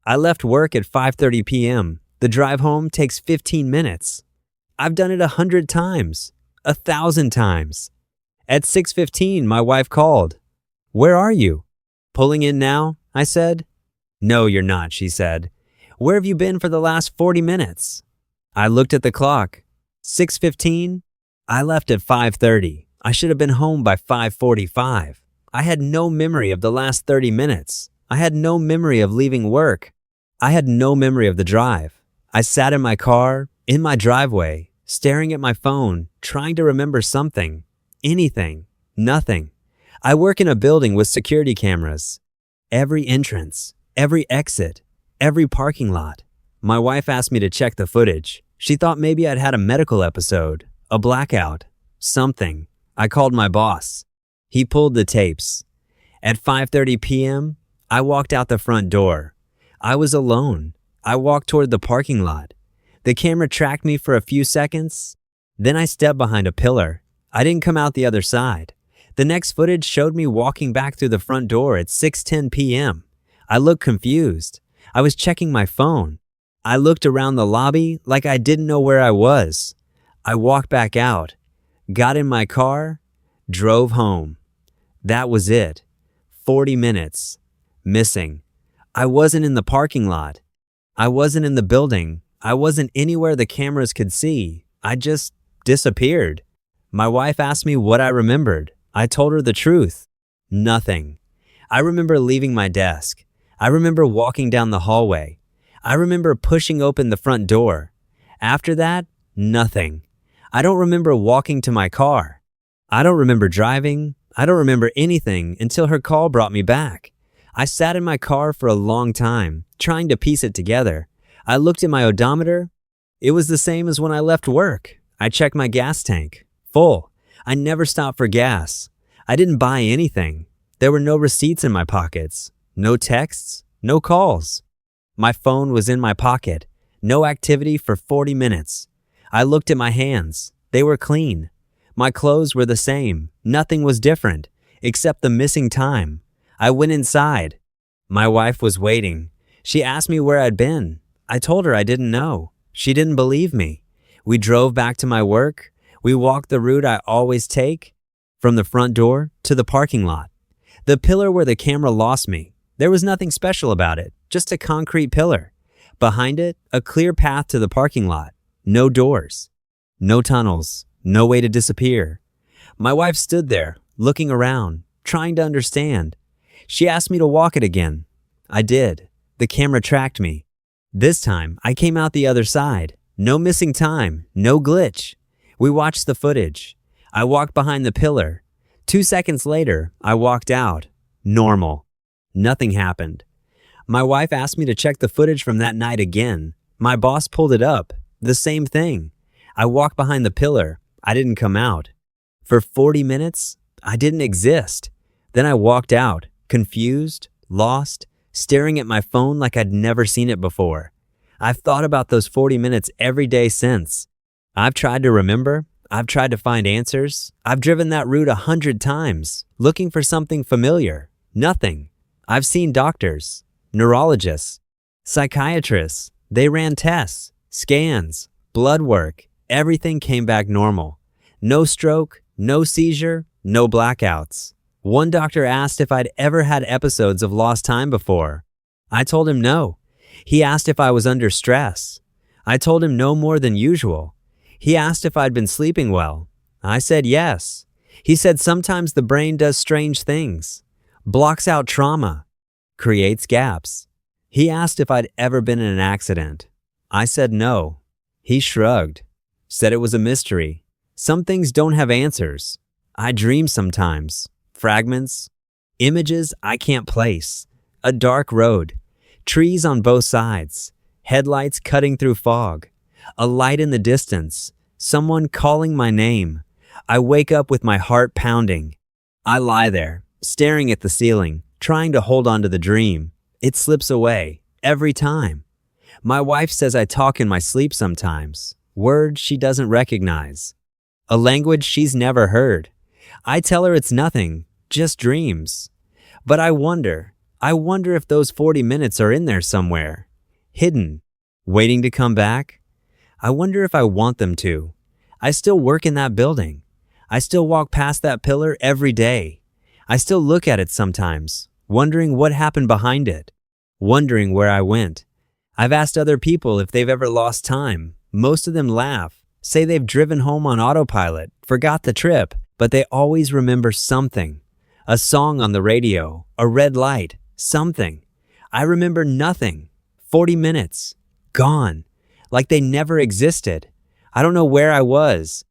I left work at 5:30 p.m. The drive home takes 15 minutes. I've done it 100 times, 1,000 times. At 6:15, my wife called. "Where are you?" "Pulling in now," I said. "No, you're not," she said. "Where have you been for the last 40 minutes?" I looked at the clock. 6:15? I left at 5:30. I should have been home by 5:45. I had no memory of the last 30 minutes. I had no memory of leaving work. I had no memory of the drive. I sat in my car, in my driveway, staring at my phone, trying to remember something. Anything. Nothing. I work in a building with security cameras. Every entrance, every exit, every parking lot. My wife asked me to check the footage. She thought maybe I'd had a medical episode, a blackout, something. I called my boss. He pulled the tapes. At 5:30 p.m., I walked out the front door. I was alone. I walked toward the parking lot. The camera tracked me for a few seconds. Then I stepped behind a pillar. I didn't come out the other side. The next footage showed me walking back through the front door at 6:10 p.m. I looked confused. I was checking my phone. I looked around the lobby like I didn't know where I was. I walked back out, got in my car, drove home. That was it. 40 minutes. Missing. I wasn't in the parking lot. I wasn't in the building. I wasn't anywhere the cameras could see. I just disappeared. My wife asked me what I remembered. I told her the truth. Nothing. I remember leaving my desk. I remember walking down the hallway. I remember pushing open the front door. After that, nothing. I don't remember walking to my car. I don't remember driving. I don't remember anything until her call brought me back. I sat in my car for a long time, trying to piece it together. I looked at my odometer. It was the same as when I left work. I checked my gas tank. Full. I never stopped for gas. I didn't buy anything. There were no receipts in my pockets. No texts. No calls. My phone was in my pocket. No activity for 40 minutes. I looked at my hands. They were clean. My clothes were the same. Nothing was different, except the missing time. I went inside. My wife was waiting. She asked me where I'd been. I told her I didn't know. She didn't believe me. We drove back to my work. We walked the route I always take, from the front door to the parking lot. The pillar where the camera lost me. There was nothing special about it, just a concrete pillar. Behind it, a clear path to the parking lot. No doors. No tunnels. No way to disappear. My wife stood there, looking around, trying to understand. She asked me to walk it again. I did. The camera tracked me. This time, I came out the other side. No missing time, no glitch. We watched the footage. I walked behind the pillar. 2 seconds later, I walked out. Normal. Nothing happened. My wife asked me to check the footage from that night again. My boss pulled it up. The same thing. I walked behind the pillar. I didn't come out. For 40 minutes, I didn't exist. Then I walked out, confused, lost, staring at my phone like I'd never seen it before. I've thought about those 40 minutes every day since. I've tried to remember. I've tried to find answers. I've driven that route 100 times, looking for something familiar. Nothing. I've seen doctors, neurologists, psychiatrists. They ran tests, scans, blood work. Everything came back normal. No stroke, no seizure, no blackouts. One doctor asked if I'd ever had episodes of lost time before. I told him no. He asked if I was under stress. I told him no more than usual. He asked if I'd been sleeping well. I said yes. He said sometimes the brain does strange things, blocks out trauma, creates gaps. He asked if I'd ever been in an accident. I said no. He shrugged, said it was a mystery. Some things don't have answers. I dream sometimes. Fragments, images I can't place. A dark road, trees on both sides, headlights cutting through fog, a light in the distance, someone calling my name. I wake up with my heart pounding. I lie there, staring at the ceiling, trying to hold on to the dream. It slips away, every time. My wife says I talk in my sleep sometimes, words she doesn't recognize, a language she's never heard. I tell her it's nothing, just dreams. But I wonder I wonder if those 40 minutes are in there somewhere, hidden, waiting to come back. I wonder if I want them to. I still work in that building. I still walk past that pillar every day. I still look at it sometimes, wondering what happened behind it, wondering where I went. I've asked other people if they've ever lost time. Most of them laugh, say they've driven home on autopilot, forgot the trip, but they always remember something. A song on the radio, a red light, something. I remember nothing. 40 minutes. Gone. Like they never existed. I don't know where I was.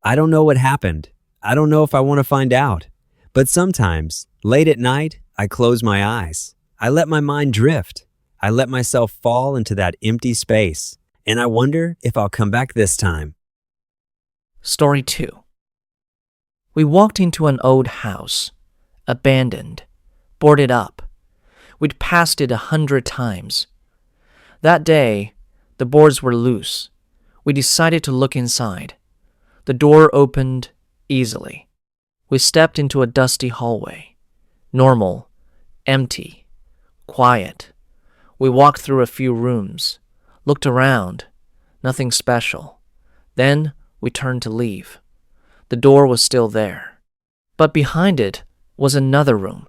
I don't know what happened. I don't know if I want to find out. But sometimes, late at night, I close my eyes. I let my mind drift. I let myself fall into that empty space. And I wonder if I'll come back this time. Story 2. We walked into an old house, abandoned, boarded up. We'd passed it 100 times. That day, the boards were loose. We decided to look inside. The door opened easily. We stepped into a dusty hallway. Normal, empty, quiet. We walked through a few rooms, looked around, nothing special. Then we turned to leave. The door was still there. But behind it was another room.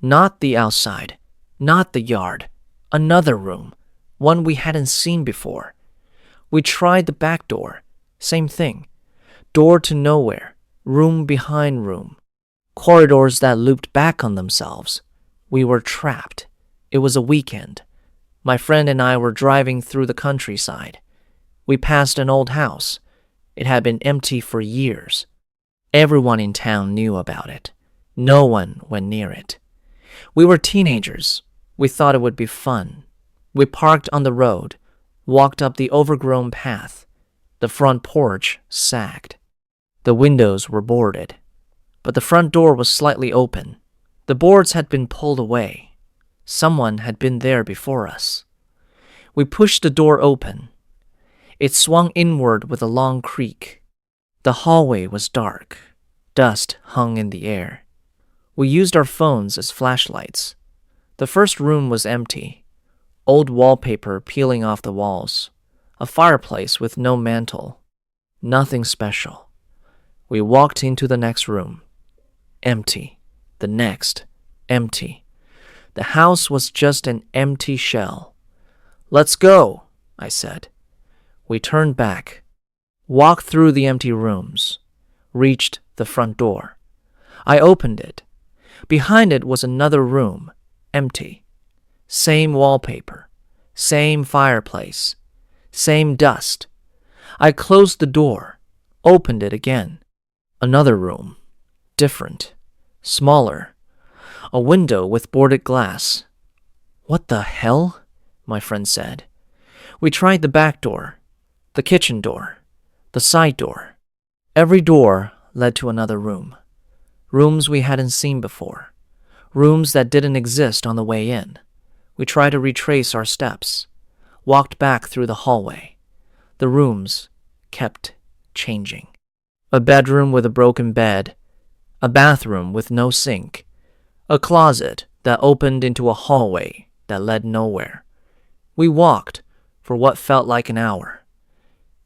Not the outside, not the yard. Another room, one we hadn't seen before. We tried the back door. Same thing. Door to nowhere. Room behind room. Corridors that looped back on themselves. We were trapped. It was a weekend. My friend and I were driving through the countryside. We passed an old house. It had been empty for years. Everyone in town knew about it. No one went near it. We were teenagers. We thought it would be fun. We parked on the road, walked up the overgrown path. The front porch sagged. The windows were boarded, but the front door was slightly open. The boards had been pulled away. Someone had been there before us. We pushed the door open. It swung inward with a long creak. The hallway was dark. Dust hung in the air. We used our phones as flashlights. The first room was empty. Old wallpaper peeling off the walls. A fireplace with no mantel. Nothing special. We walked into the next room. Empty. The next. Empty. The house was just an empty shell. "Let's go," I said. We turned back, walked through the empty rooms, reached the front door. I opened it. Behind it was another room, empty. Same wallpaper, same fireplace, same dust. I closed the door, opened it again. Another room, different, smaller. A window with boarded glass. "What the hell?" my friend said. We tried the back door, the kitchen door, the side door. Every door led to another room. Rooms we hadn't seen before. Rooms that didn't exist on the way in. We tried to retrace our steps, walked back through the hallway. The rooms kept changing. A bedroom with a broken bed, a bathroom with no sink, a closet that opened into a hallway that led nowhere. We walked for what felt like an hour.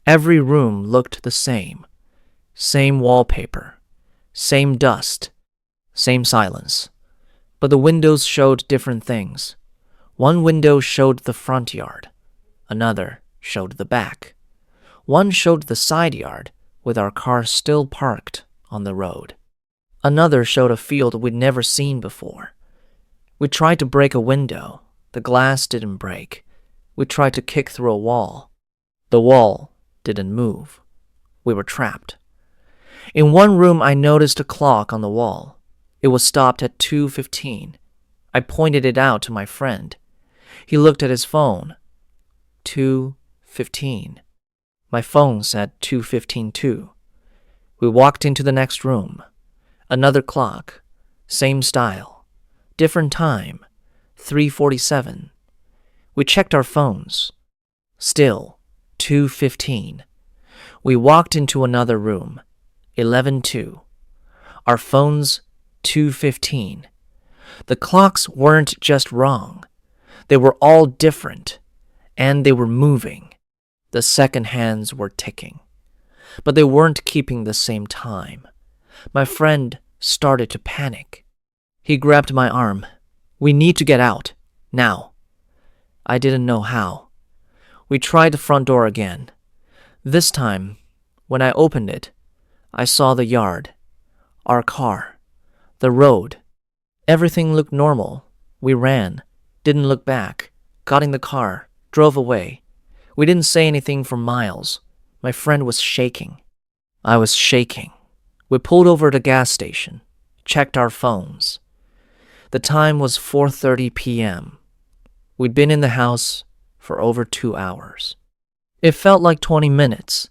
Every room looked the same. Same wallpaper, same dust, same silence. But the windows showed different things. One window showed the front yard. Another showed the back. One showed the side yard with our car still parked on the road. Another showed a field we'd never seen before. We tried to break a window. The glass didn't break. We tried to kick through a wall. The wall didn't move. We were trapped. In one room, I noticed a clock on the wall. It was stopped at 2:15. I pointed it out to my friend. He looked at his phone. 2:15. My phone said 2:15 too. We walked into the next room. Another clock. Same style. Different time. 3:47. We checked our phones. Still 2:15. We walked into another room. 11:02. Our phones 2:15. The clocks weren't just wrong. They were all different, and they were moving. The second hands were ticking, but they weren't keeping the same time. My friend started to panic. He grabbed my arm. "We need to get out, now." I didn't know how. We tried the front door again. This time, when I opened it, I saw the yard, our car, the road. Everything looked normal. We ran, didn't look back, got in the car, drove away. We didn't say anything for miles. My friend was shaking. I was shaking. We pulled over at a gas station, checked our phones. The time was 4:30 p.m. We'd been in the house for over 2 hours. It felt like 20 minutes.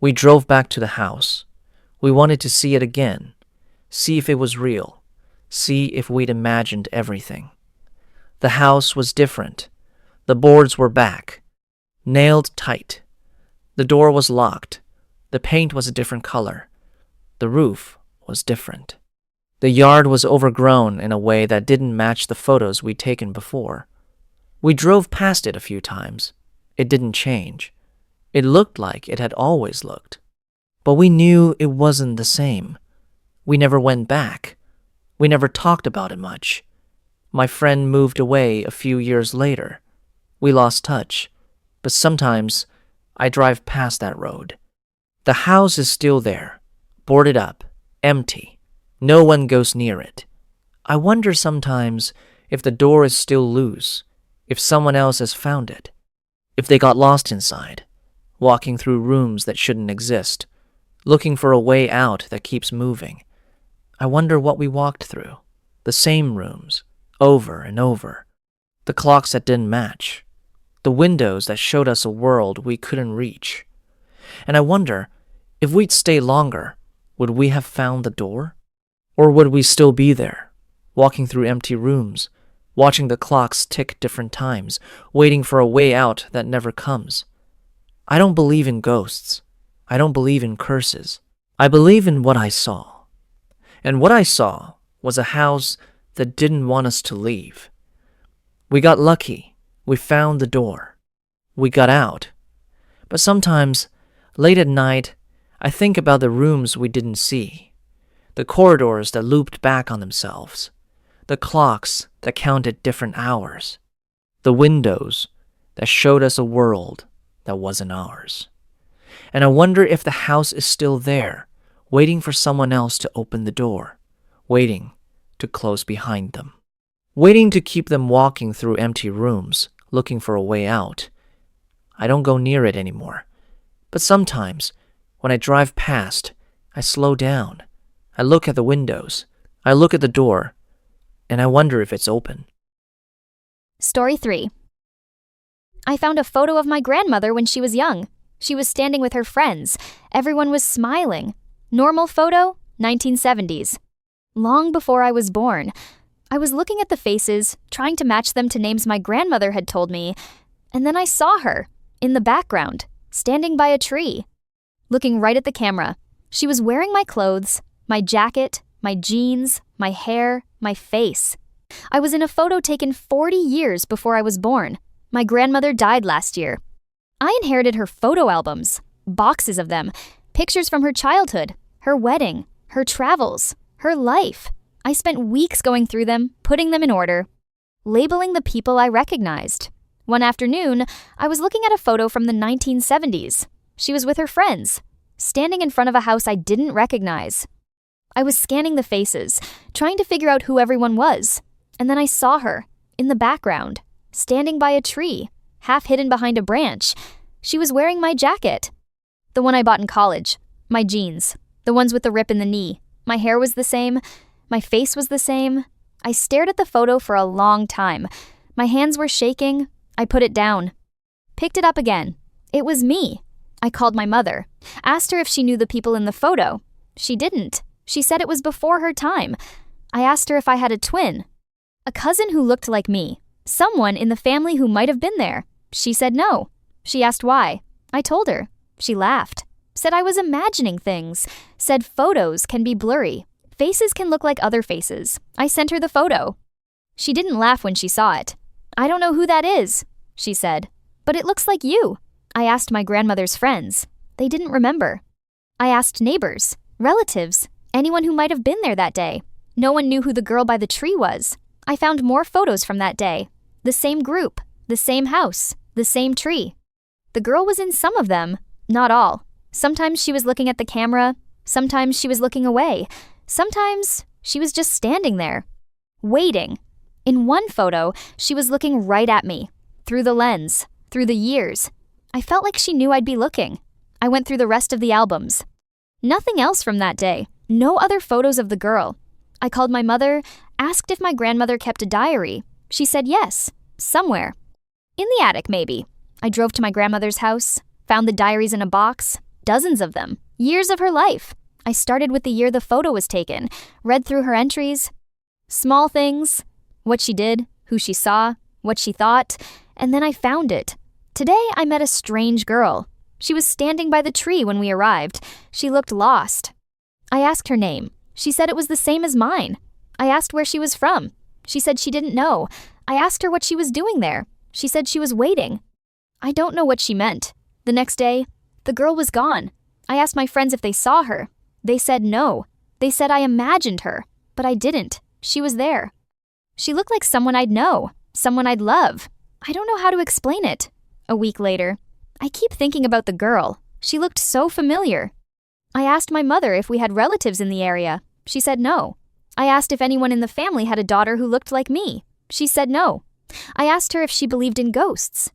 We drove back to the house. We wanted to see it again, see if it was real, see if we'd imagined everything. The house was different. The boards were back, nailed tight. The door was locked. The paint was a different color. The roof was different. The yard was overgrown in a way that didn't match the photos we'd taken before. We drove past it a few times. It didn't change. It looked like it had always looked. But we knew it wasn't the same. We never went back. We never talked about it much. My friend moved away a few years later. We lost touch. But sometimes I drive past that road. The house is still there, boarded up, empty. No one goes near it. I wonder sometimes if the door is still loose, if someone else has found it, if they got lost inside, walking through rooms that shouldn't exist, looking for a way out that keeps moving. I wonder what we walked through. The same rooms, over and over. The clocks that didn't match. The windows that showed us a world we couldn't reach. And I wonder, if we'd stay longer, would we have found the door? Or would we still be there, walking through empty rooms, watching the clocks tick different times, waiting for a way out that never comes? I don't believe in ghosts. I don't believe in curses. I believe in what I saw. And what I saw was a house that didn't want us to leave. We got lucky. We found the door. We got out. But sometimes, late at night, I think about the rooms we didn't see, the corridors that looped back on themselves, the clocks that counted different hours, the windows that showed us a world that wasn't ours. And I wonder if the house is still there, waiting for someone else to open the door, waiting to close behind them, waiting to keep them walking through empty rooms, looking for a way out. I don't go near it anymore. But sometimes, when I drive past, I slow down. I look at the windows. I look at the door, and I wonder if it's open. Story 3. I found a photo of my grandmother when she was young. She was standing with her friends. Everyone was smiling. Normal photo, 1970s. Long before I was born. I was looking at the faces, trying to match them to names my grandmother had told me, and then I saw her, in the background, standing by a tree, looking right at the camera. She was wearing my clothes, my jacket, my jeans, my hair, my face. I was in a photo taken 40 years before I was born. My grandmother died last year. I inherited her photo albums, boxes of them, pictures from her childhood, her wedding, her travels, her life. I spent weeks going through them, putting them in order, labeling the people I recognized. One afternoon, I was looking at a photo from the 1970s. She was with her friends, standing in front of a house I didn't recognize. I was scanning the faces, trying to figure out who everyone was, and then I saw her, in the background, standing by a tree, half hidden behind a branch. She was wearing my jacket, the one I bought in college, my jeans, the ones with the rip in the knee. My hair was the same. My face was the same. I stared at the photo for a long time. My hands were shaking. I put it down. Picked it up again. It was me. I called my mother. Asked her if she knew the people in the photo. She didn't. She said it was before her time. I asked her if I had a twin. A cousin who looked like me. Someone in the family who might have been there. She said no. She asked why. I told her. She laughed. Said I was imagining things. Said photos can be blurry. Faces can look like other faces. I sent her the photo. She didn't laugh when she saw it. "I don't know who that is," she said. "But it looks like you." I asked my grandmother's friends. They didn't remember. I asked neighbors, relatives, anyone who might have been there that day. No one knew who the girl by the tree was. I found more photos from that day. The same group, the same house, the same tree. The girl was in some of them, not all. Sometimes she was looking at the camera. Sometimes she was looking away. Sometimes she was just standing there, waiting. In one photo, she was looking right at me, through the lens, through the years. I felt like she knew I'd be looking. I went through the rest of the albums. Nothing else from that day. No other photos of the girl. I called my mother, asked if my grandmother kept a diary. She said yes, somewhere. In the attic, maybe. I drove to my grandmother's house, found the diaries in a box, dozens of them, years of her life. I started with the year the photo was taken, read through her entries. Small things, what she did, who she saw, what she thought, and then I found it. Today I met a strange girl. She was standing by the tree when we arrived. She looked lost. I asked her name. She said it was the same as mine. I asked where she was from. She said she didn't know. I asked her what she was doing there. She said she was waiting. I don't know what she meant. The next day, the girl was gone. I asked my friends if they saw her. They said no. They said I imagined her, but I didn't. She was there. She looked like someone I'd know, someone I'd love. I don't know how to explain it. A week later, I keep thinking about the girl. She looked so familiar. I asked my mother if we had relatives in the area. She said no. I asked if anyone in the family had a daughter who looked like me. She said no. I asked her if she believed in ghosts.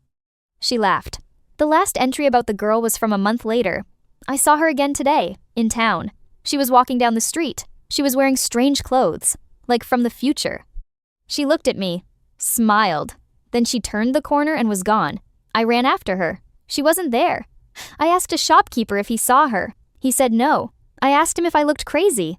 She laughed. The last entry about the girl was from a month later. I saw her again today, in town. She was walking down the street. She was wearing strange clothes, like from the future. She looked at me, smiled. Then she turned the corner and was gone. I ran after her. She wasn't there. I asked a shopkeeper if he saw her. He said no. I asked him if I looked crazy.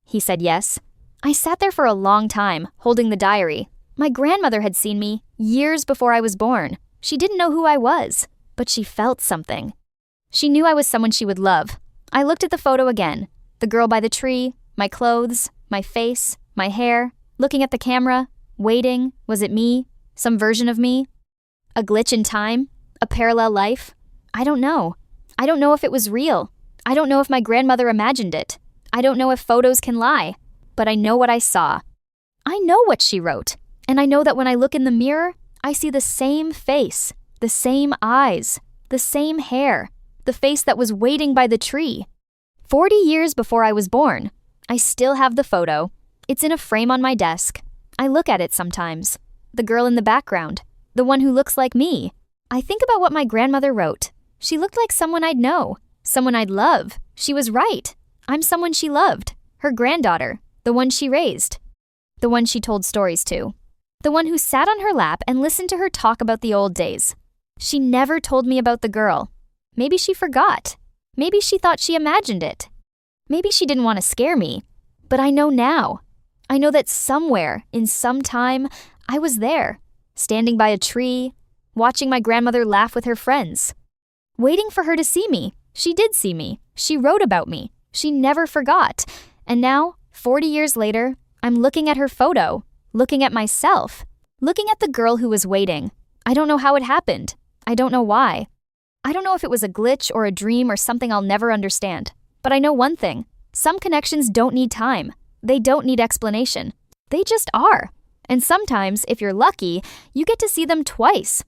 He said yes. I sat there for a long time, holding the diary. My grandmother had seen me years before I was born. She didn't know who I was, but she felt something. She knew I was someone she would love. I looked at the photo again. The girl by the tree, my clothes, my face, my hair, looking at the camera, waiting. Was it me? Some version of me? A glitch in time? A parallel life? I don't know. I don't know if it was real. I don't know if my grandmother imagined it. I don't know if photos can lie. But I know what I saw. I know what she wrote. And I know that when I look in the mirror, I see the same face, the same eyes, the same hair, the face that was waiting by the tree. 40 years before I was born, I still have the photo. It's in a frame on my desk. I look at it sometimes. The girl in the background, the one who looks like me. I think about what my grandmother wrote. She looked like someone I'd know, someone I'd love. She was right. I'm someone she loved, her granddaughter, the one she raised, the one she told stories to, the one who sat on her lap and listened to her talk about the old days. She never told me about the girl. Maybe she forgot. Maybe she thought she imagined it. Maybe she didn't want to scare me. But I know now. I know that somewhere, in some time, I was there, standing by a tree, watching my grandmother laugh with her friends, waiting for her to see me. She did see me. She wrote about me. She never forgot. And now, 40 years later, I'm looking at her photo, looking at myself, looking at the girl who was waiting. I don't know how it happened. I don't know why. I don't know if it was a glitch or a dream or something I'll never understand. But I know one thing. Some connections don't need time. They don't need explanation. They just are. And sometimes, if you're lucky, you get to see them twice.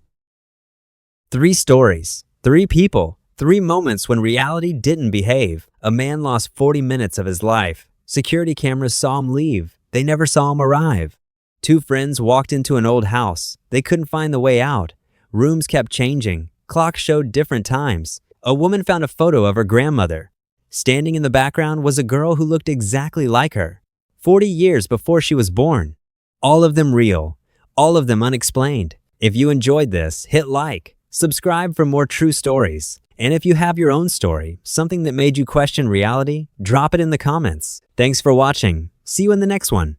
3 stories, 3 people, 3 moments when reality didn't behave. A man lost 40 minutes of his life. Security cameras saw him leave. They never saw him arrive. 2 friends walked into an old house. They couldn't find the way out. Rooms kept changing. Clocks showed different times. A woman found a photo of her grandmother. Standing in the background was a girl who looked exactly like her, 40 years before she was born. All of them real, all of them unexplained. If you enjoyed this, hit like, subscribe for more true stories. And if you have your own story, something that made you question reality, drop it in the comments. Thanks for watching. See you in the next one.